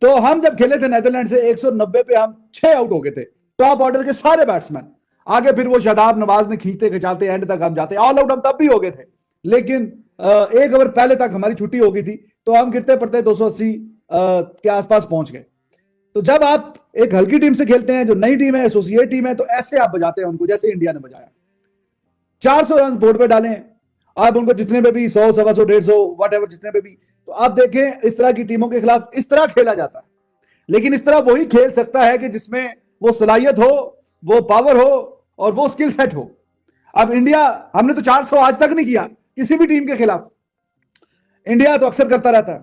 तो हम जब खेले थे नेदरलैंड से 190 पे हम 6 आउट हो गए थे, टॉप ऑर्डर के सारे बैट्समैन। आगे फिर वो शादाब नवाज ने खींचते खिंचाते एंड तक हम जाते, ऑल आउट हम तब भी हो गए थे, लेकिन 1 ओवर पहले तक हमारी छुट्टी हो गई थी, तो हम गिरते पड़ते 280 के आसपास पहुंच गए। तो जब आप एक हल्की टीम से खेलते हैं, जो नई टीम है, एसोसिएट टीम है, तो ऐसे आप बजाते हैं उनको जैसे इंडिया ने बजाया। 400 रन बोर्ड पे डालें आप उनको, जितने पे भी 100, 125, 150 वट एवर, जितने पे भी। तो आप देखें इस तरह की टीमों के खिलाफ इस तरह खेला जाता है, लेकिन इस तरह वही खेल सकता है कि जिसमें वो सलाहियत हो, वो पावर हो और वो स्किल सेट हो। अब इंडिया, हमने तो 400 आज तक नहीं किया किसी भी टीम के खिलाफ। इंडिया तो अक्सर करता रहता है,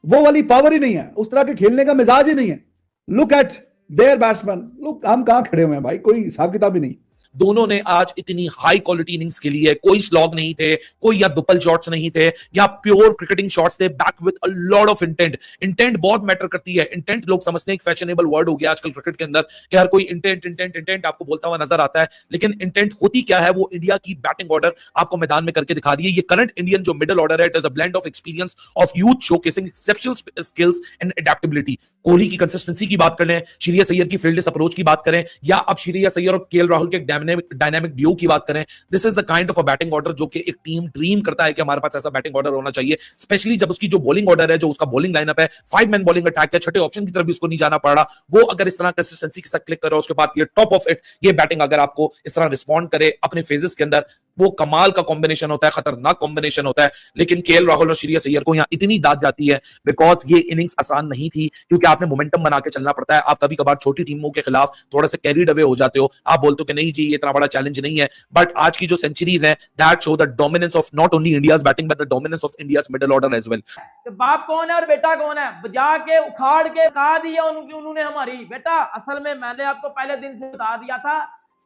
वो वाली पावर ही नहीं है, उस तरह के खेलने का मिजाज ही नहीं है। Look at there batsman, look हम कहां खड़े हुए हैं भाई, कोई हिसाब किताब ही नहीं। दोनों ने आज इतनी हाई क्वालिटी इनिंग्स खेली है, कोई स्लॉग नहीं थे, कोई या दुपल शॉट्स नहीं थे, या प्योर क्रिकेटिंग शॉट्स थे, back with a lot of intent. Intent बहुत मैटर करती है। इंटेंट लोग समझते हैं एक फैशनेबल वर्ड हो गया आजकल क्रिकेट के अंदर कि हर कोई इंटेंट इंटेंट इंटेंट आपको बोलता हुआ नजर आता है, लेकिन इंटेंट होती क्या है वो इंडिया की बैटिंग ऑर्डर आपको मैदान में करके दिखा दी है। ये करंट इंडियन जो मिडिल ऑर्डर है, it is a blend of experience of youth showcasing exceptional skills and adaptability. Kohli की कंसिस्टेंसी की बात कर लें, श्रेयस अय्यर की फील्डिंग अप्रोच की बात करें, या अब श्रेयस अय्यर और केएल राहुल के डायनामिक ड्यू की बात करें, this is the kind of a batting order जो कि एक टीम ड्रीम करता है कि हमारे पास ऐसा बैटिंग ऑर्डर होना चाहिए। स्पेशली जब उसकी जो बॉलिंग ऑर्डर है, जो उसका बॉलिंग लाइनअप है, 5 मैन बॉलिंग अटैक है, छठे ऑप्शन की तरफ भी उसको नहीं जाना पड़ रहा, वो अगर इस तरह कंसिस्टेंसी के साथ क्लिक कर रहा है, उसके बाद ये टॉप ऑफ इट, ये बैटिंग अगर आपको इस तरह रिस्पॉन्ड करे अपने फेजेस के अंदर, वो कमाल का कॉम्बिनेशन होता है, खतरनाक कॉम्बिनेशन होता है। लेकिन केएल राहुल और श्रेयस अय्यर को यहां इतनी दाद जाती है बिकॉज ये इनिंग्स आसान नहीं थी, क्योंकि आपने मोमेंटम बना के चलना पड़ता है। आप कभी कभार छोटी टीमों के खिलाफ थोड़ा सा कैरीड अवे हो जाते हो, आप बोलते हो कि नहीं जी ये इतना बड़ा चैलेंज नहीं है, बट आज की जो सेंचुरीज हैं that show the dominance of not only India's batting but the dominance of India's middle order as well. तो बाप कौन है और बेटा कौन है, बजा के उखाड़ के बता दिया उन्होंने हमारी। बेटा असल में मैंने आपको पहले दिन से बता दिया था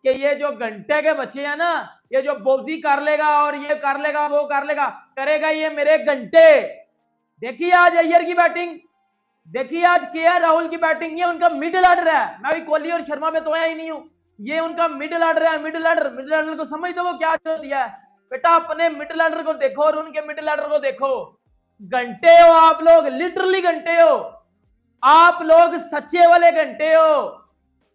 कि ये जो घंटे के बच्चे हैं ना, ये जो बोबजी कर लेगा और ये कर लेगा वो कर लेगा, करेगा ये मेरे घंटे। देखिए आज अय्यर की बैटिंग, देखिए आज केएल राहुल की बैटिंग, ये उनका मिडिल ऑर्डर है। मैं भी कोहली और शर्मा में तो आया ही नहीं हूं, ये उनका मिडिल ऑर्डर है। मिडिल ऑर्डर को समझ दो वो क्या दिया है। बेटा अपने मिडिल ऑर्डर को देखो और उनके मिडिल ऑर्डर को देखो। घंटे हो आप लोग, लिटरली घंटे हो आप लोग, सच्चे वाले घंटे हो।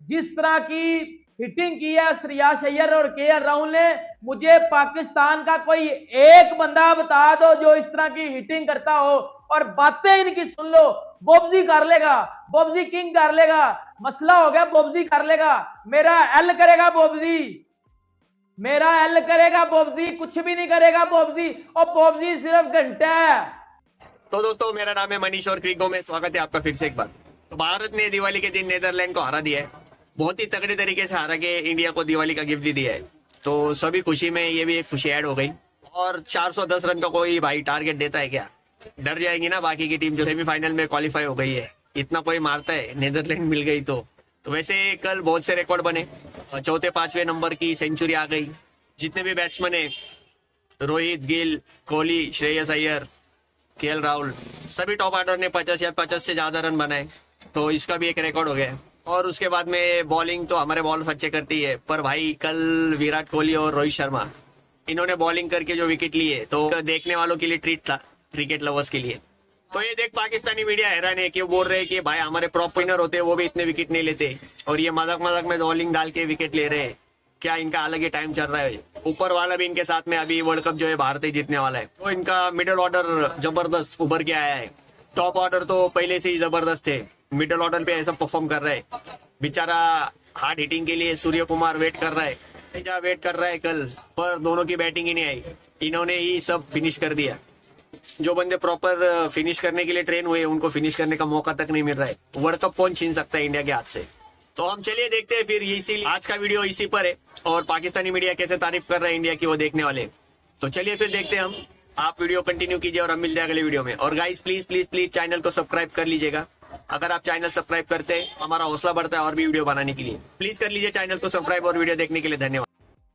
जिस तरह की हिटिंग की है श्रेयस अय्यर और केएल राहुल ने, मुझे पाकिस्तान का कोई एक बंदा बता दो जो इस तरह की हिटिंग करता हो। और बातें इनकी सुन लो, बोबजी कर लेगा, बोबजी किंग कर लेगा, मसला हो गया बोबजी कर लेगा, मेरा एल करेगा बोबजी, मेरा एल करेगा बोबजी, कुछ भी नहीं करेगा बोबजी, और बोबजी सिर्फ घंटा है। तो दोस्तों मेरा नाम है मनीष और क्रिको में स्वागत है आपका फिर से एक बार। तो भारत ने दिवाली के दिन नीदरलैंड को हरा दिया है, बहुत ही तगड़े तरीके से हारा के इंडिया को दिवाली का गिफ्ट दिया है। तो सभी खुशी में ये भी एक खुशी ऐड हो गई। और 410 रन का कोई भाई टारगेट देता है क्या? डर जाएगी ना बाकी की टीम जो सेमीफाइनल में क्वालिफाई हो गई है। इतना कोई मारता है, नीदरलैंड मिल गई तो वैसे कल बहुत से रिकॉर्ड बने। चौथे 5वें नंबर की सेंचुरी आ गई। जितने भी बैट्समैन है, रोहित, गिल, कोहली, श्रेयस अय्यर, केएल राहुल, सभी टॉप ऑर्डर ने 50 या 50 से ज्यादा रन बनाए, तो इसका भी एक रिकॉर्ड हो गया। और उसके बाद में बॉलिंग तो हमारे बॉलर्स अच्छे करती है, पर भाई कल विराट कोहली और रोहित शर्मा इन्होंने बॉलिंग करके जो विकेट लिए, तो देखने वालों के लिए ट्रीट था, क्रिकेट लवर्स के लिए। तो ये देख पाकिस्तानी मीडिया हैरान है कि वो बोल रहे हैं कि भाई हमारे प्रॉप स्पिनर होते हैं वो भी इतने विकेट नहीं लेते, और ये मजाक में बॉलिंग डाल के विकेट ले रहे हैं। क्या इनका अलग ही टाइम चल रहा है? ऊपर वाला भी इनके साथ में अभी वर्ल्ड कप जो है भारत ही जीतने वाला है। तो इनका मिडिल ऑर्डर जबरदस्त उभर के आया है। टॉप ऑर्डर तो पहले से ही जबरदस्त थे, मिडिल ऑर्डर पे ऐसा परफॉर्म कर रहा है। बेचारा हार्ड हिटिंग के लिए सूर्य कुमार वेट कर रहा है, वेट कर रहा है कल, पर दोनों की बैटिंग ही नहीं आई, इन्होंने ही सब फिनिश कर दिया। जो बंदे प्रॉपर फिनिश करने के लिए ट्रेन हुए उनको फिनिश करने का मौका तक नहीं मिल रहा है। वर्ल्ड कप कौन छीन सकता है इंडिया के हाथ से? तो हम चलिए देखते हैं फिर, इसी आज का वीडियो इसी पर है और पाकिस्तानी मीडिया कैसे तारीफ कर रहा है इंडिया की वो देखने वाले। तो चलिए फिर देखते हैं हम। आप वीडियो कंटिन्यू कीजिए और हम मिलते हैं अगले वीडियो में। और guys please please please channel को सब्सक्राइब कर लीजिएगा। अगर आप चैनल सब्सक्राइब करते हैं हमारा हौसला बढ़ता है और भी वीडियो बनाने के लिए। प्लीज कर लीजिए चैनल को सब्सक्राइब और वीडियो देखने के लिए धन्यवाद।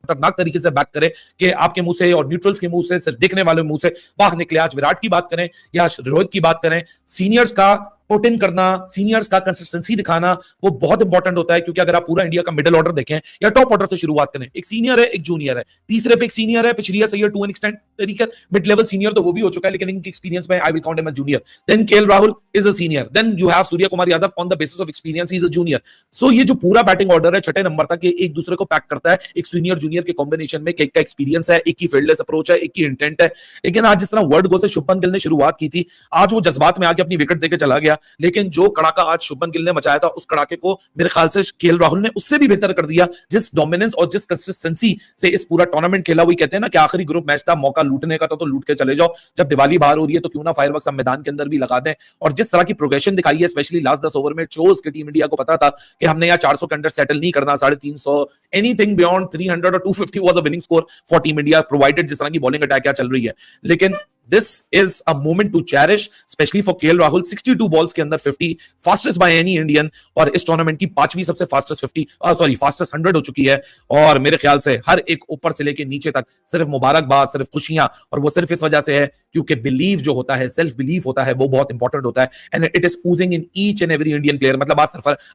खतरनाक तरीके से बैक करे कि आपके मुंह से और न्यूट्रल्स के मुंह से, सिर्फ देखने वाले मुंह से बाहर निकले। आज विराट की बात करें या रोहित की बात करें, सीनियर्स का पुट इन करना, सीनियर्स का कंसिस्टेंसी दिखाना, वो बहुत इंपॉर्टेंट होता है। क्योंकि अगर आप पूरा इंडिया का मिडिल ऑर्डर देखें या टॉप ऑर्डर से शुरुआत करें, एक सीनियर है, एक जूनियर है, तीसरे पे एक सीनियर है, पिछलिया सैयद टू एन एक्सटेंट तरीके मिड लेवल सीनियर तो वो भी हो चुका है, लेकिन इनके एक्सपीरियंस में I will count him as junior. Then KL Rahul is a senior, then you have Surya Kumar Yadav on the basis of experience he is a junior. So ये जो पूरा बैटिंग ऑर्डर है छठे नंबर तक, ये एक दूसरे को पैक करता है, एक सीनियर जूनियर के कॉम्बिनेशन में, एक का एक्सपीरियंस है, एक की फील्डलेस अप्रोच है, एक की इंटेंट है। लेकिन आज जिस तरह वर्ल्ड गो से शुभमन गिल ने शुरुआत की थी, आज वो जज्बात में आके अपनी विकेट देके चला गया, लेकिन जो कड़ाका आज शुभमन गिल ने मचाया था, उस कड़ाके को मेरे ख्याल से केएल राहुल ने उससे भी बेहतर कर दिया। जिस डोमिनेंस और जिस कंसिस्टेंसी से इस पूरा टूर्नामेंट खेला, वही कहते हैं ना कि आखिरी ग्रुप मैच था, मौका लूटने का था तो लूट के चले जाओ। जब दिवाली बाहर हो रही है तो क्यों ना फायरवर्क्स हम मैदान के अंदर भी लगा दें। और जिस तरह की प्रोग्रेशन दिखाई है, स्पेशली लास्ट 10 ओवर में, शोज कि टीम इंडिया को पता था कि हमने यहाँ 400 के अंडर सेटल नहीं करना, 350, एनीथिंग बियॉन्ड 300 और 250 was a winning score for team India, provided जिस तरह की बॉलिंग अटैक क्या चल रही है। लेकिन this is a moment to cherish, especially for KL Rahul। 62 balls के अंदर 50, फास्टेस्ट बाय एनी इंडियन, और इस टूर्नामेंट की 5वीं सबसे फास्टेस्ट 100 हो चुकी है। और मेरे ख्याल से हर एक ऊपर से लेके नीचे तक सिर्फ मुबारकबाद, सिर्फ खुशियां, और वो सिर्फ इस वजह से है क्योंकि बिलीव जो होता है, सेल्फ बिलीव होता है, वो बहुत इंपॉर्टेंट होता है, and it is Ojing in each and every Indian player. मतलब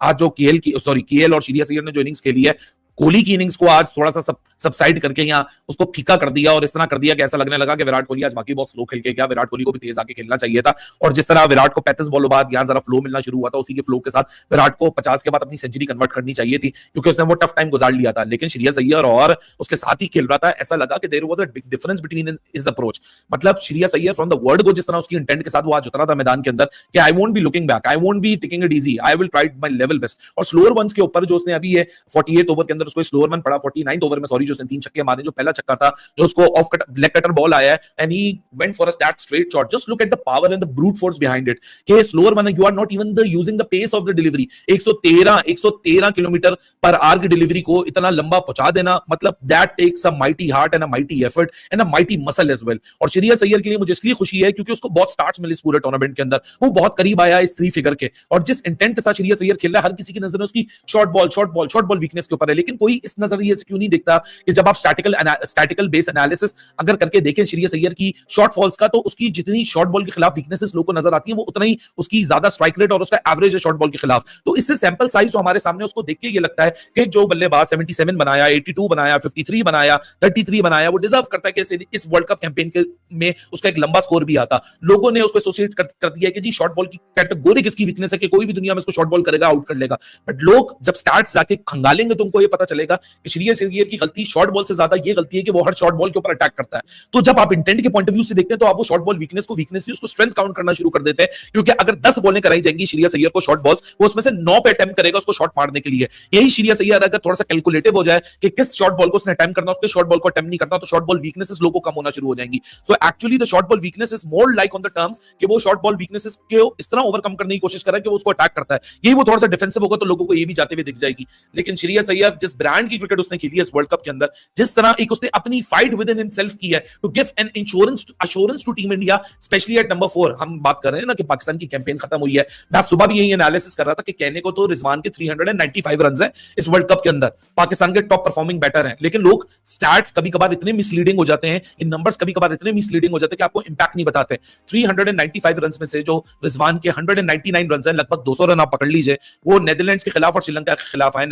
आज जो केएल और श्रेयस अय्यर ने जो इनिंग्स खेली है, कोहली की इनिंग्स को आज थोड़ा सा सबसाइड करके यहाँ उसको फीका कर दिया, और इस तरह कर दिया कि ऐसा लगने लगा कि विराट कोहली आज बाकी बहुत स्लो खेल के गया, विराट कोहली को भी तेज आके खेलना चाहिए था। और जिस तरह विराट को 35 बॉलों बाद यहाँ जरा फ्लो मिलना शुरू हुआ था, उसी के फ्लो के साथ विराट को 50 के बाद अपनी सेंचुरी कन्वर्ट करनी चाहिए थी, क्योंकि उसने वो टफ टाइम गुजार लिया था। लेकिन श्रेयस अय्यर और उसके साथ ही खेल रहा था, ऐसा लगा कि there was a big difference between his approach. मतलब Shreyas Iyer from the word go, जिस तरह उसकी इंटेंट के साथ वो आज उतरा था मैदान के अंदर कि I won't be looking back, I won't be taking it easy, I will try my level best. और स्लोअर वंस के ऊपर जो उसने अभी ये 48 ओवर के अंदर उसको स्लोअर वन पड़ा, 49th ओवर में सॉरी, जो उसने 3 छक्के मारे, जो पहला छक्का था, जो उसको off cut black cutter ball आया है, and he went for a that straight shot. Just look at the power and the brute force behind it कि slower one, you are not even the using the pace of the delivery. 113 kilometre per hour की delivery को इतना लंबा पहुंचा देना, मतलब that takes a mighty heart and a mighty effort and a mighty muscle as well. और श्रेयस अय्यर के लिए मुझे इसलिए खुशी है क्योंकि उसको बहुत स्टार्ट्स मिले इस पूरे टूर्नामेंट के अंदर, वो बहुत करीब आया इस 3 फिगर के, और जिस इंटेंट के साथ श्रेयस अय्यर खेल रहा है, हर किसी की नजर उसकी शॉर्ट बॉल वीकनेस के ऊपर है। लेकिन कोई इस नजरिए से क्यों नहीं देखता कि जब आप स्टैटिकल बेस एनालिसिस अगर करके देखें श्रेयस अय्यर की शॉर्ट फॉल्स का, तो उसकी जितनी शॉर्ट बॉल के खिलाफ वीकनेसेस लोगों को नजर आती है, वो उतना ही उसकी ज्यादा स्ट्राइक रेट और उसका एवरेज है शॉर्ट बॉल के खिलाफ। तो इससे सैंपल साइज जो हमारे सामने, उसको देख के ये लगता है कि जो बल्लेबाज 77 बनाया, 82 बनाया, 53 बनाया, 33 बनाया, वो डिजर्व करता है कि इस वर्ल्ड कप कैंपेन में उसका एक लंबा स्कोर भी आता। लोगों ने उसको एसोसिएट कर दिया कि जी शॉर्ट बॉल की कैटेगरी किसकी वीकनेस है कि कोई भी दुनिया में इसको शॉर्ट बॉल करेगा, आउट कर लेगा। बट लोग जब स्टार्ट जाके खंगालेंगे तो उनको ये पता चलेगा कि श्रेयस अय्यर की गलती शॉर्ट बॉल से ज्यादा ये गलती है कि वो हर शॉर्ट बॉल के ऊपर अटैक करता है। तो जब आप इंटेंट के पॉइंट ऑफ व्यू से देखते हैं, तो आप वो शॉर्ट बॉल वीकनेस को वीकनेस ही उसको स्ट्रेंथ काउंट करना शुरू कर देते हैं। क्योंकि अगर 10 बॉलें कराई जाएंगी श्रेयस अय्यर को शॉर्ट बॉल्स, वो उसमें से 9 पे अटेम्प्ट करेगा उसको शॉट मारने के लिए। यही श्रेयस अय्यर अगर थोड़ा सा कैलकुलेटिव हो जाए कि किस शॉर्ट बॉल को उसने अटेम्प्ट करना, उसके शॉर्ट बॉल को अटेम्प्ट नहीं करता, तो शॉर्ट बॉल वीकनेसेस लोगों को कम होना शुरू हो जाएंगी। So actually the short ball weakness is more like on the terms कि वो शॉर्ट बॉल वीकनेसेस को इस तरह ओवरकम करने की कोशिश कर रहा है कि वो उसको अटैक करता है। यही वो थोड़ा सा डिफेंसिव होगा तो लोगों को ये भी जाते हुए दिख जाएगी। लेकिन श्रेयस अय्यर जिस ब्रांड की क्रिकेट उसने खेली है इस वर्ल्ड कप के अंदर, जिस तरह एक उसने अपनी फाइट विद इन हिमसेल्फ की है to give an insurance to team India, specially at number 4। हम बात कर रहे हैं ना कि पाकिस्तान की कैंपेन खत्म हुई है, मैं सुबह भी यही एनालिसिस कर रहा था कि कहने को तो रिजवान के 395 रन है इस वर्ल्ड कप के अंदर, पाकिस्तान के टॉप परफॉर्मिंग बैटर हैं, लेकिन लोग स्टैट्स कभी कभार इतने मिसलीडिंग हो जाते हैं, इन नंबर्स कभी कभार इतने मिसलीडिंग हो जाते हैं कि आपको इंपैक्ट नहीं बताते। 395 रन में से जो रिजवान के 199 रन है, लगभग 200 रन आप पकड़ लीजिए, वो नेदरलैंड्स के खिलाफ और श्रीलंका के खिलाफ आए।